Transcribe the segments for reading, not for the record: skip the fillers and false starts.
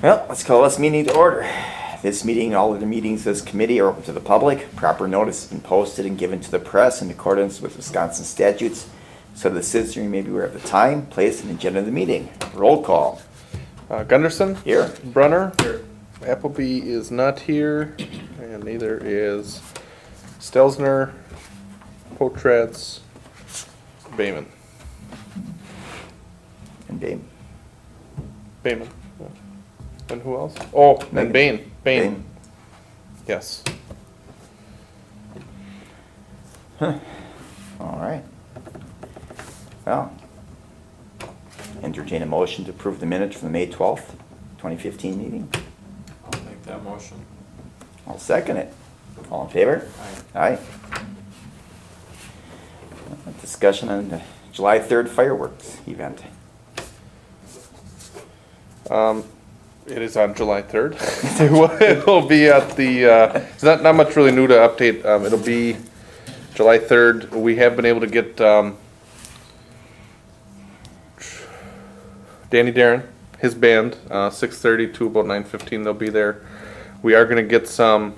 Well, let's call this meeting to order. This meeting and all of the meetings of this committee are open to the public. Proper notice has been posted and given to the press in accordance with Wisconsin statutes, so the citizenry may be aware of the time, place, and agenda of the meeting. Roll call. Gunderson? Here. Brunner? Here. Appleby is not here, and neither is Stelzner, Potratz, Bayman. And Dame. Bayman. Yeah. And who else? Oh, and Bain. Bain. Yes. Huh. All right. Well, entertain a motion to approve the minutes from the May 12th, 2015 meeting. I'll make that motion. I'll second it. All in favor? Aye. Aye. Discussion on the July 3rd fireworks event. It is on July 3rd. It'll be at the, it's not much really new to update. It'll be July 3rd. We have been able to get Danny Darren, his band, 6:30 to about 9:15. They'll be there. We are going to get some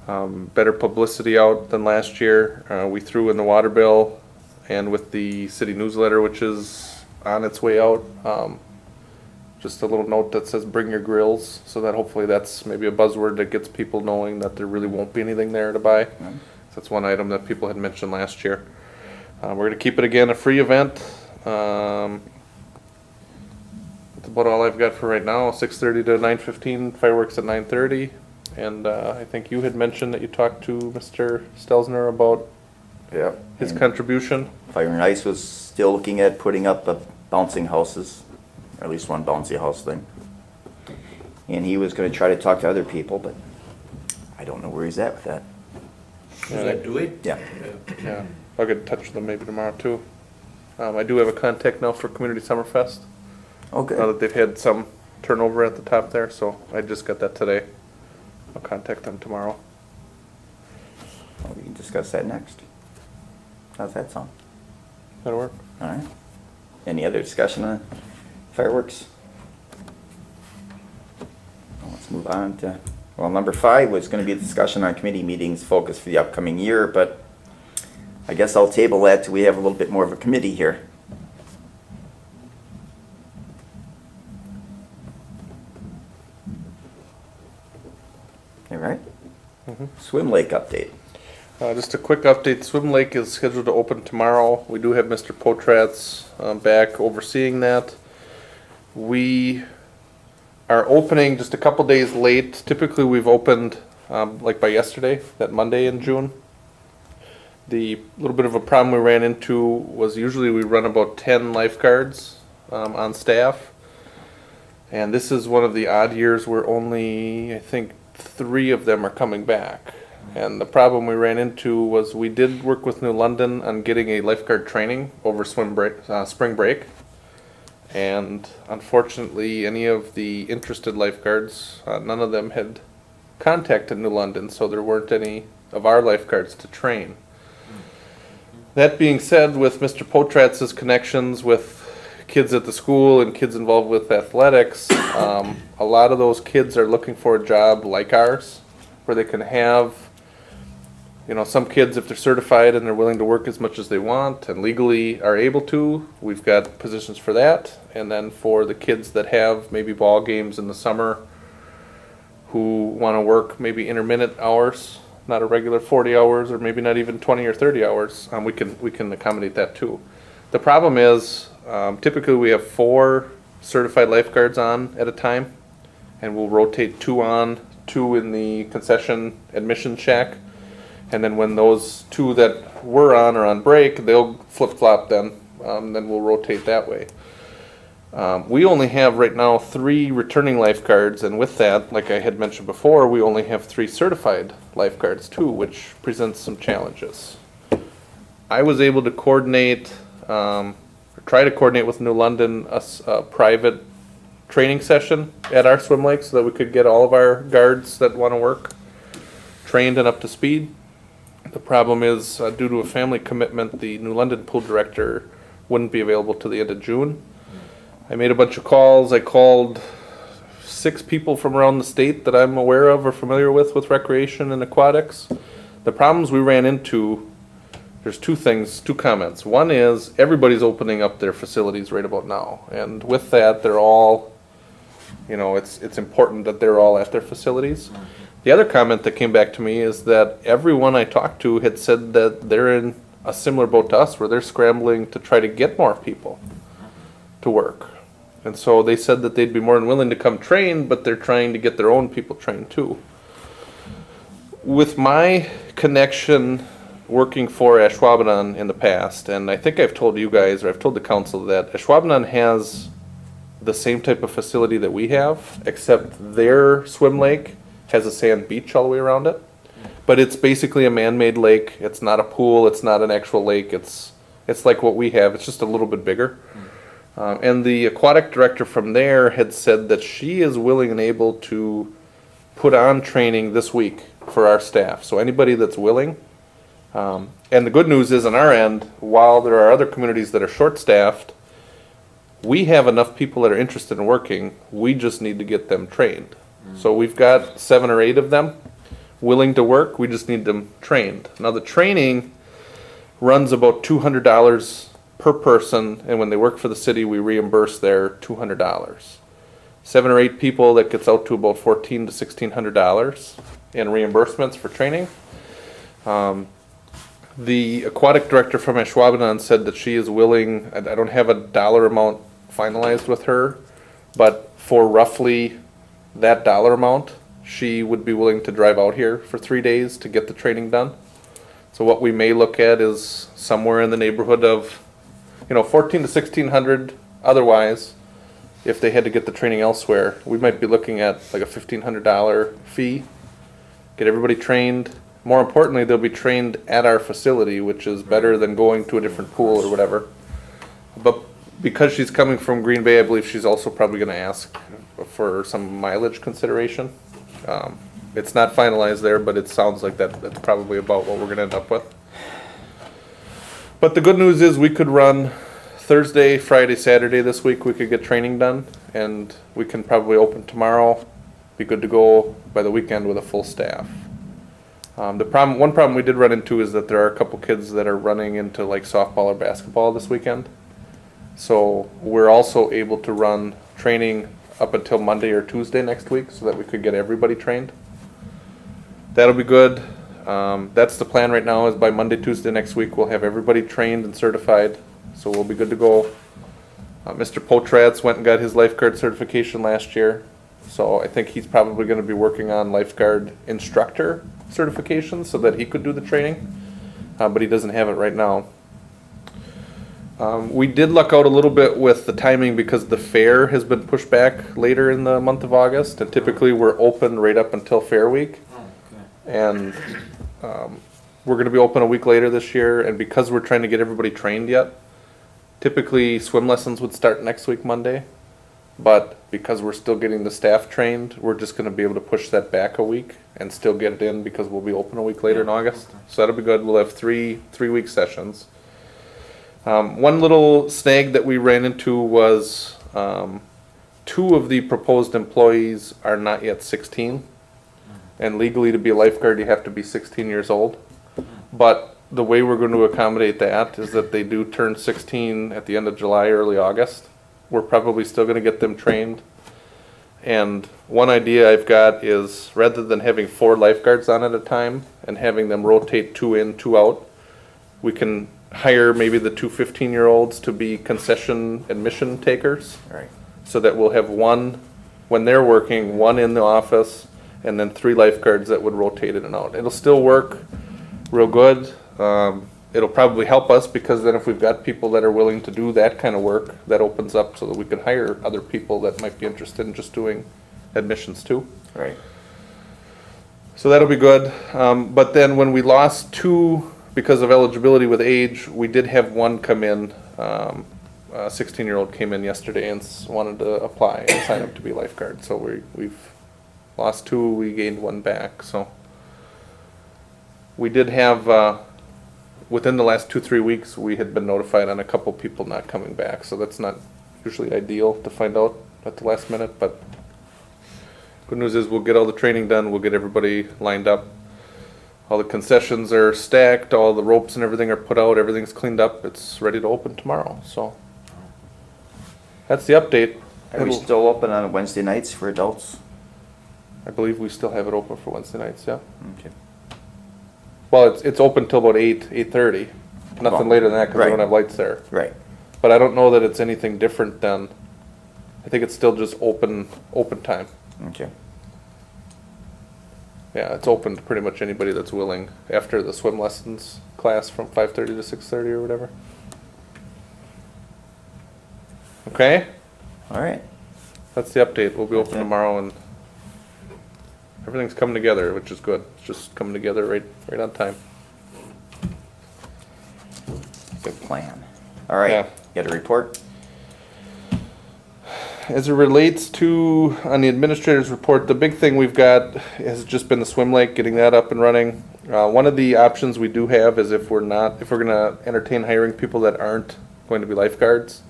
better publicity out than last year. We threw in the water bill and with the city newsletter, which is on its way out. Just a little note that says bring your grills, so that hopefully that's maybe a buzzword that gets people knowing that there really won't be anything there to buy. So that's one item that people had mentioned last year. We're going to keep it again a free event. That's about all I've got for right now. 6:30 to 9:15, fireworks at 9:30. And I think you had mentioned that you talked to Mr. Stelzner about his contribution. Fire and Ice was still looking at putting up bouncing houses, or at least one bouncy house thing. And he was going to try to talk to other people, but I don't know where he's at with that. Is that Dewey? Yeah. Yeah, I'll get in touch with them maybe tomorrow too. I do have a contact now for Community Summerfest. Okay. Now that they've had some turnover at the top there, so I just got that today. I'll contact them tomorrow. Well, we can discuss that next. How's that sound? That'll work. All right. Any other discussion on fireworks? Well, let's move on to, well, number 5 was going to be a discussion on committee meetings focused for the upcoming year, but I guess I'll table that till we have a little bit more of a committee here. All right. Swim lake update. Just a quick update. Swim Lake is scheduled to open tomorrow. We do have Mr. Potratz back overseeing that. We are opening just a couple days late. Typically we've opened like by yesterday, that Monday in June. The little bit of a problem we ran into was usually we run about 10 lifeguards on staff. And this is one of the odd years where only, I think, 3 of them are coming back. And the problem we ran into was we did work with New London on getting a lifeguard training over spring break. And unfortunately, any of the interested lifeguards, none of them had contacted New London, so there weren't any of our lifeguards to train. That being said, with Mr. Potratz's connections with kids at the school and kids involved with athletics, a lot of those kids are looking for a job like ours, where they can have, you know, some kids, if they're certified and they're willing to work as much as they want and legally are able to, we've got positions for that. And then for the kids that have maybe ball games in the summer who want to work maybe intermittent hours, not a regular 40 hours or maybe not even 20 or 30 hours, we can accommodate that too. The problem is typically we have 4 certified lifeguards on at a time, and we'll rotate 2 on, 2 in the concession admission shack. And then when those 2 that were on are on break, they'll flip-flop then we'll rotate that way. We only have right now 3 returning lifeguards, and with that, like I had mentioned before, we only have 3 certified lifeguards too, which presents some challenges. I was able to coordinate, or try to coordinate with New London a private training session at our swim lake so that we could get all of our guards that want to work trained and up to speed. The problem is, due to a family commitment, the New London pool director wouldn't be available till the end of June. I made a bunch of calls. I called 6 people from around the state that I'm aware of or familiar with recreation and aquatics. The problems we ran into, there's 2 things, 2 comments. One is everybody's opening up their facilities right about now. And with that, they're all, you know, it's important that they're all at their facilities. The other comment that came back to me is that everyone I talked to had said that they're in a similar boat to us where they're scrambling to try to get more people to work. And so they said that they'd be more than willing to come train, but they're trying to get their own people trained too. With my connection working for Weyauwega in the past, and I think I've told you guys, or I've told the council, that Weyauwega has the same type of facility that we have, except their swim lake has a sand beach all the way around it. But it's basically a man-made lake. It's not a pool. It's not an actual lake. It's like what we have. It's just a little bit bigger. And the aquatic director from there had said that she is willing and able to put on training this week for our staff. So anybody that's willing. And the good news is on our end, while there are other communities that are short-staffed, we have enough people that are interested in working. We just need to get them trained. So we've got 7 or 8 of them willing to work. We just need them trained. Now the training runs about $200 per person, and when they work for the city, we reimburse their $200. 7 or 8 people, that gets out to about $1,400 to $1,600 in reimbursements for training. The aquatic director from Weyauwega said that she is willing, I don't have a dollar amount finalized with her, but for roughly that dollar amount, she would be willing to drive out here for 3 days to get the training done. So what we may look at is somewhere in the neighborhood of, you know, $1,400 to $1,600. Otherwise, if they had to get the training elsewhere, we might be looking at like a $1,500 fee, get everybody trained. More importantly, they'll be trained at our facility, which is better than going to a different pool or whatever. But because she's coming from Green Bay, I believe she's also probably going to ask for some mileage consideration. It's not finalized there, but it sounds like that's probably about what we're going to end up with. But the good news is we could run Thursday, Friday, Saturday this week. We could get training done, and we can probably open tomorrow, be good to go by the weekend with a full staff. One problem we did run into is that there are a couple kids that are running into like softball or basketball this weekend. So we're also able to run training up until Monday or Tuesday next week so that we could get everybody trained. That'll be good. That's the plan right now, is by Monday, Tuesday next week we'll have everybody trained and certified. So we'll be good to go. Mr. Potratz went and got his lifeguard certification last year. So I think he's probably going to be working on lifeguard instructor certification so that he could do the training. But he doesn't have it right now. We did luck out a little bit with the timing because the fair has been pushed back later in the month of August, and typically we're open right up until Fair Week. And we're going to be open a week later this year, and because we're trying to get everybody trained yet, typically swim lessons would start next week Monday, but because we're still getting the staff trained, we're just going to be able to push that back a week and still get it in because we'll be open a week later in August. So that'll be good. We'll have three-week sessions. One little snag that we ran into was 2 of the proposed employees are not yet 16, and legally to be a lifeguard you have to be 16 years old. But the way we're going to accommodate that is that they do turn 16 at the end of July, early August. We're probably still going to get them trained. And one idea I've got is, rather than having 4 lifeguards on at a time and having them rotate 2 in, 2 out, we can hire maybe the 2 15-year-olds to be concession admission takers. Right. So that we'll have 1 when they're working, 1 in the office, and then 3 lifeguards that would rotate in and out. It'll still work real good. It'll probably help us because then if we've got people that are willing to do that kind of work, that opens up so that we can hire other people that might be interested in just doing admissions too. Right. So that'll be good. But then when we lost 2 because of eligibility with age, we did have 1 come in. A 16-year-old came in yesterday and wanted to apply and sign up to be a lifeguard. So we've lost 2, we gained 1 back. So we did have, within the last 2-3 weeks, we had been notified on a couple people not coming back. So that's not usually ideal to find out at the last minute, but Good news is we'll get all the training done, we'll get everybody lined up. All the concessions are stacked, all the ropes and everything are put out, everything's cleaned up, it's ready to open tomorrow, so. That's the update. Are we still open on Wednesday nights for adults? I believe we still have it open for Wednesday nights, yeah. Okay. Well, it's open till about 8:30. Nothing Well, later than that because we right. don't have lights there. Right. But I don't know that it's anything different than, I think it's still just open time. Okay. Yeah, it's open to pretty much anybody that's willing after the swim lessons class from 5:30 to 6:30 or whatever. Okay, All right. that's the update. We'll be open Okay. tomorrow and everything's coming together, which is good. It's just coming together right on time. Good plan. All right. Yeah. You got a report? As it relates to, on the administrator's report, the big thing we've got has just been the swim lake, getting that up and running. One of the options we do have is if we're gonna entertain hiring people that aren't going to be lifeguards,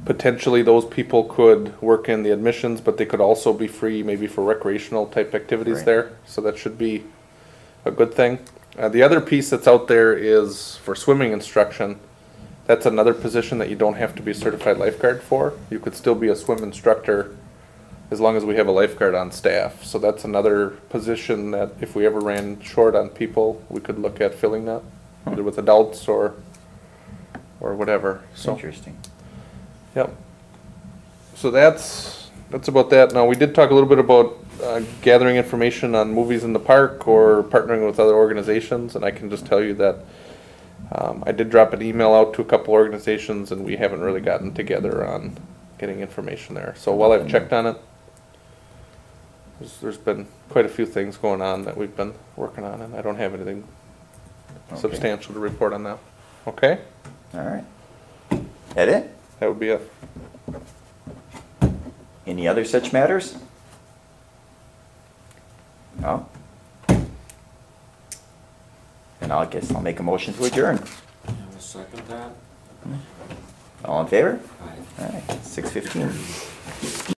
potentially those people could work in the admissions, but they could also be free maybe for recreational type activities Right. there, so that should be a good thing. The other piece that's out there is for swimming instruction. That's another position that you don't have to be a certified lifeguard for. You could still be a swim instructor as long as we have a lifeguard on staff. So that's another position that if we ever ran short on people, we could look at filling that, either with adults or whatever. So, Interesting. yep. So that's about that. Now, we did talk a little bit about gathering information on movies in the park or partnering with other organizations, and I can just tell you that I did drop an email out to a couple organizations, and we haven't really gotten together on getting information there. So while I've checked on it, there's been quite a few things going on that we've been working on, and I don't have anything Okay. substantial to report on now. Okay? All right. That it? That would be it. Any other such matters? No? And I guess I'll make a motion to adjourn. I will second that. All in favor? Aye. All right, 6:15.